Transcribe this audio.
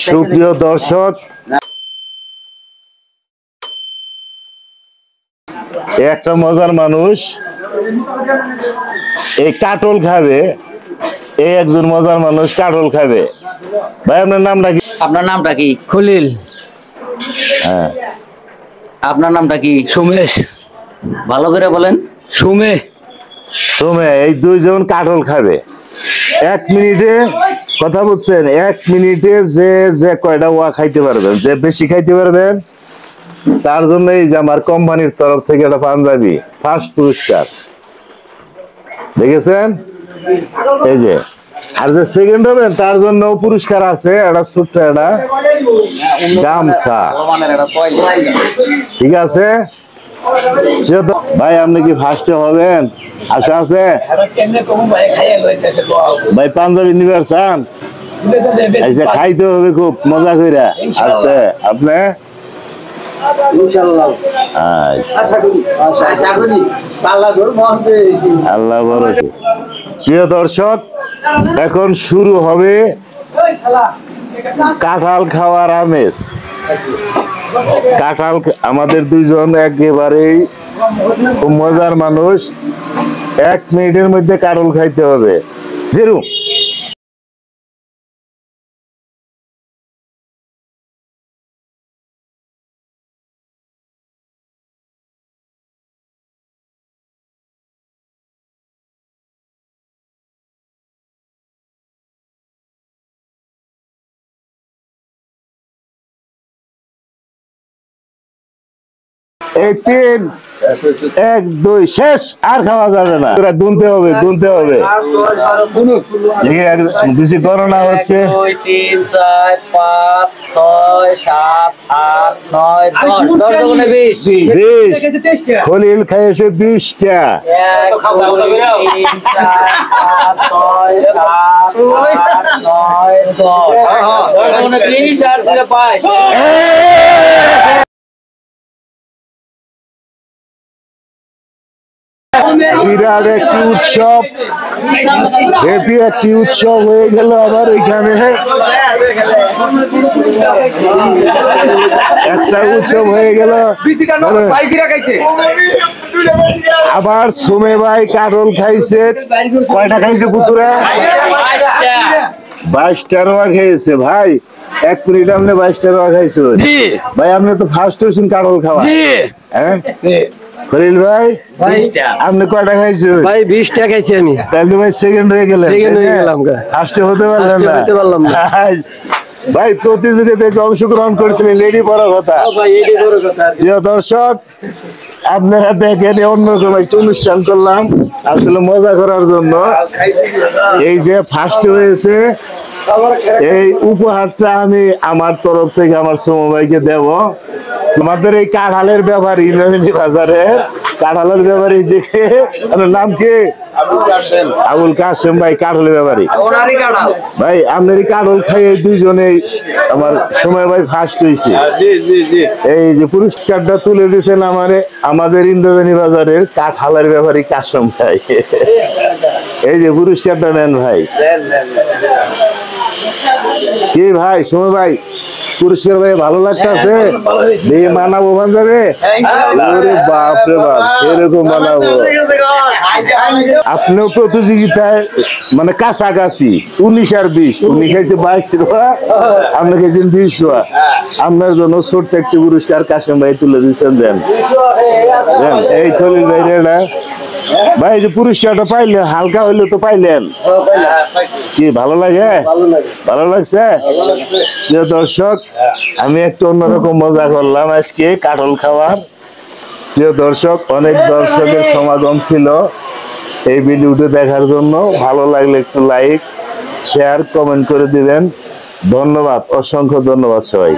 সুপ্রিয় দর্শক, একটা মজার মানুষ এই কাটল খাবে। এই একজন মজার মানুষ কাটল খাবে। ভাই আপনার নামটা কি? আপনার নামটা কি? খলিল। হ্যাঁ, আপনার নামটা কি? সুমেশ। ভালো করে বলেন। সুমে। সুমে। এই দুইজন কাটল খাবে। 1 মিনিটে কথা বলছেন, 1 মিনিটে যে যে কয়টা ওয়া খাইতে পারবেন, যে বেশি খাইতে পারবেন তার জন্য এই যে আমার কোম্পানির তরফ থেকে একটা পাঞ্জাবি ফার্স্ট পুরস্কার দেখেছেন। এই যে আর যে সেকেন্ড হবেন তার জন্য পুরস্কার আছে, একটা ছোট্ট একটা গামছা। ঠিক আছে ভাই, আপনি কি ফার্স্টে হবেন? আশা আছে ভাই? পাঞ্জাবি নিবার চান? আচ্ছা, খাইতে হবে খুব মজা করে। আছে আপনি? আল্লাহ ভরসা। প্রিয় দর্শক, এখন শুরু হবে কাঁঠাল খাওয়ার আমেজ। কাঁঠাল আমাদের দুইজন একেবারেই খুব মজার মানুষ। 1 মিনিটের মধ্যে কাঁঠাল খাইতে হবে। যেরকম এই 3 1 2 শেষ, আর খাওয়া যাবে না। গুনতে হবে, গুনতে হবে। বেশি করোনা হচ্ছে। 2 3 4 5 6 7 8 9 10 10 গুণে 20 খলিল খাইছে 20টা। 1 2 3 4 5 6 7 8 9 10 10 গুণে 30 আর 5। বিরাট একটি উৎসব, হ্যাপি একটি উৎসব হয়ে গেল আমার এখানে। একটা উৎসব হয়ে গেল। আবার সুমে ভাই কাটল খাইছে। কয়টা খাইছে পুতুরা? 22টা রোয়া খেয়েছে। ভাই 1 মিনিট আপনি 22টা রোয়া খাইছো? ভাই আপনি তো ফার্স্ট হয়েছেন কাটল খাওয়া। হ্যাঁ খলিল ভাই, আপনি কয়টা খাইছো? ভাই 20টা খাইছি আমি। তাহলে ভাই সেকেন্ড হয়ে গেলেন। সেকেন্ড হয়ে গেলাম। ফার্স্টে হতে পারলাম না। ভাই প্রতিযোগিতায় অংশগ্রহণ করেছিলেন, লেডি বড় কথা। প্রিয় দর্শক, আপনারা দেখেন অন্যরকম একটা অনুষ্ঠান করলাম আসলে মজা করার জন্য। এই যে ফার্স্ট হয়েছে, এই উপহারটা আমি আমার তরফ থেকে আমার সুমো ভাইকে দেব। আমাদের এই কাঁঠালের ব্যাপারী বাজারে কাঁঠালের ব্যাপারী যে নাম কি? আবুল কাশেম ভাই, কাঁঠালের ব্যাপারী ভাই। আপনার কাঁঠাল খাইয়ে দুইজনে আমার সময় ভাই ফার্স্ট হয়েছে। এই যে পুরস্কারটা তুলে দিয়েছেন আমাদের ইন্দ্রবেণী বাজারের কাঁঠালের ব্যাপারী কাশেম ভাই। এই যে পুরস্কারটা নেন ভাই। কি ভাই সময় ভাই, পুরস্কার ভাই ভালো লাগতেছে? দিয়ে মানাবো বাজারে? বাপরে বাপ, এরকম বানাবো। আপনিও প্রতিযোগিতায় মানে কাছাকাছি 19 আর 20। উনি খাইছে 22 রুপা, আপনি খাইছেন 20 রুপা। আপনার জন্য ছোট্ট একটি পুরস্কার কাশেম ভাই তুলে দিচ্ছেন। দেন এই খলিল ভাই রে ভাই, যে পুরস্কারটা পাইলেন হালকা হইলে তো পাইলেন। কি ভালো লাগে? ভালো লাগছে? প্রিয় দর্শক, আমি একটু অন্যরকম মজা করলাম আজকে কাটল খাওয়ার। প্রিয় দর্শক, অনেক দর্শকের সমাগম ছিল এই ভিডিওটি দেখার জন্য। ভালো লাগলে একটু লাইক শেয়ার কমেন্ট করে দিবেন। ধন্যবাদ, অসংখ্য ধন্যবাদ সবাই।